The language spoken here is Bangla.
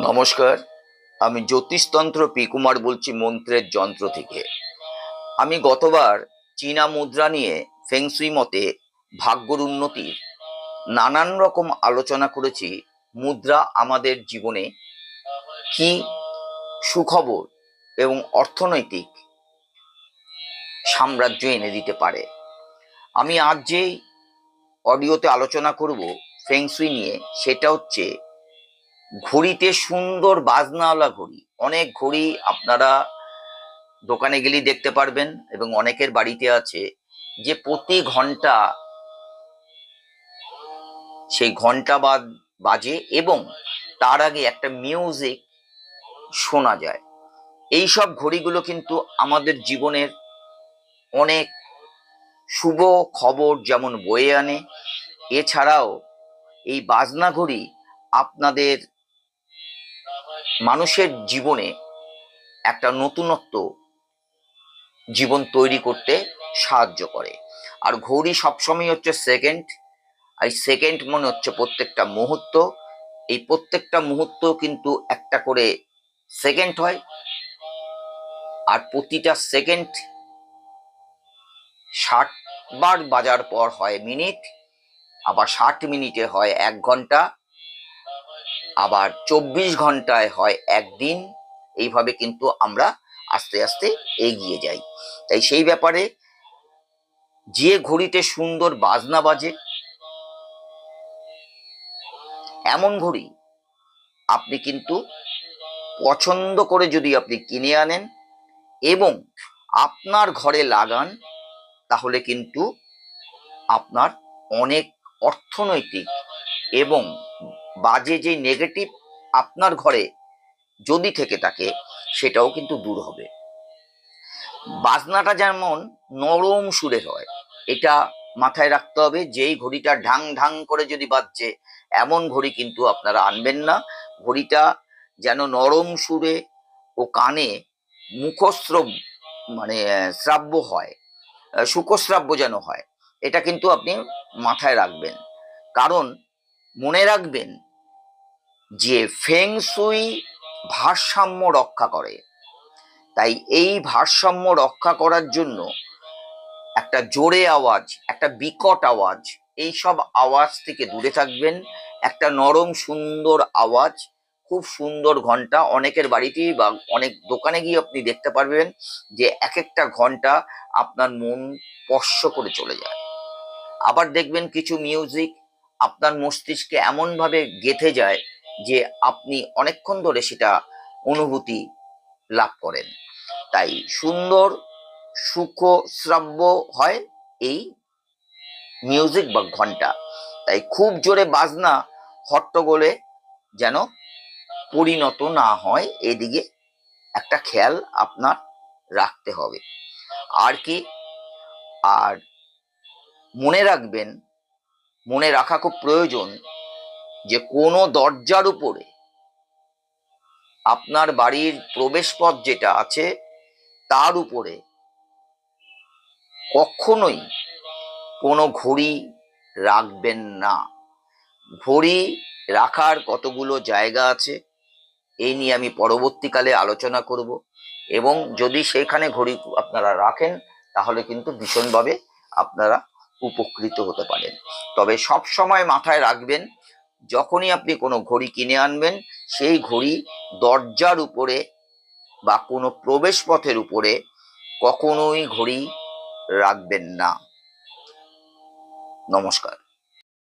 নমস্কার। আমি জ্যোতিষতন্ত্র পি কুমার বলছি মন্ত্রের যন্ত্র থেকে। আমি গতবার চীনা মুদ্রা নিয়ে ফেংশুই মতে ভাগ্যর উন্নতির নানান রকম আলোচনা করেছি। মুদ্রা আমাদের জীবনে কি সুখবর এবং অর্থনৈতিক সাম্রাজ্য এনে দিতে পারে। আমি আজ যেই অডিওতে আলোচনা করব ফেংশুই নিয়ে, সেটা হচ্ছে ঘড়িতে সুন্দর বাজনাওয়ালা ঘড়ি। অনেক ঘড়ি আপনারা দোকানে গেলেই দেখতে পারবেন এবং অনেকের বাড়িতে আছে, যে প্রতি ঘন্টা সেই ঘন্টা বাজে এবং তার আগে একটা মিউজিক শোনা যায়। এই সব ঘড়িগুলো কিন্তু আমাদের জীবনের অনেক শুভ খবর যেমন বয়ে আনে। এছাড়াও এই বাজনা ঘড়ি আপনাদের মানুষের জীবনে একটা নতুনত্ব জীবন তৈরি করতে সাহায্য করে। আর ঘড়ি সবসময় হচ্ছে সেকেন্ড, আর সেকেন্ড মনে হচ্ছে প্রত্যেকটা মুহূর্ত। এই প্রত্যেকটা মুহূর্ত কিন্তু একটা করে সেকেন্ড হয়, আর প্রতিটা সেকেন্ড 60 বার বাজার পর হয় মিনিট, আবার 60 মিনিটে হয় 1 ঘন্টা, আবার 24 ঘন্টায় হয় একদিন। এইভাবে কিন্তু আমরা আস্তে আস্তে এগিয়ে যাই। তাই সেই ব্যাপারে যে ঘড়িতে সুন্দর বাজনা বাজে, এমন ঘড়ি আপনি কিন্তু পছন্দ করে যদি আপনি কিনে আনেন এবং আপনার ঘরে লাগান, তাহলে কিন্তু আপনার অনেক অর্থনৈতিক এবং বাজে যে নেগেটিভ আপনার ঘরে যদি থেকে থাকে, সেটাও কিন্তু দূর হবে। বাজনাটা যেমন নরম সুরের হয়, এটা মাথায় রাখতে হবে। যেই ঘড়িটা ঢাং ঢাং করে যদি বাজছে, এমন ঘড়ি কিন্তু আপনারা আনবেন না। ঘড়িটা যেন নরম সুরে ও কানে মুখশ্রব মানে শ্রাব্য হয়, সুখশ্রাব্য যেন হয়, এটা কিন্তু আপনি মাথায় রাখবেন। কারণ মনে রাখবেন যে ফেংশুই ভারসাম্য রক্ষা করে। তাই এই ভারসাম্য রক্ষা করার জন্য একটা জোরে আওয়াজ, একটা বিকট আওয়াজ, এইসব আওয়াজ থেকে দূরে থাকবেন। একটা নরম সুন্দর আওয়াজ, খুব সুন্দর ঘন্টা। অনেকের বাড়িতেই বা অনেক দোকানে গিয়ে আপনি দেখতে পারবেন যে এক একটা ঘন্টা আপনার মন স্পর্শ করে চলে যায়। আবার দেখবেন কিছু মিউজিক আপনার মস্তিষ্কে এমন ভাবে গেঁথে যায় যে আপনি অনেকক্ষণ ধরে সেটা অনুভূতি লাভ করেন। তাই সুন্দর সুখশ্রাব্য হয় এই মিউজিক বা ঘন্টা। তাই খুব জোরে বাজনা হট্টগোলে যেন পরিণত না হয়, এদিকে একটা খেয়াল আপনার রাখতে হবে। আর কি, আর মনে রাখবেন, মনে রাখা খুব প্রয়োজন যে কোনো দরজার উপরে আপনার বাড়ির প্রবেশপথ যেটা আছে তার উপরে কখনোই কোনো ঘড়ি রাখবেন না। ঘড়ি রাখার কতগুলো জায়গা আছে, এই নিয়ে আমি পরবর্তীকালে আলোচনা করব। এবং যদি সেখানে ঘড়ি আপনারা রাখেন, তাহলে কিন্তু ভীষণভাবে আপনারা উপকৃত হতে পারেন। তবে সব সময় মাথায় রাখবেন, যখনই আপনি কোনো ঘড়ি কিনে আনবেন, সেই ঘড়ি দরজার উপরে বা কোনো প্রবেশপথের উপরে কখনোই ঘড়ি রাখবেন না। নমস্কার।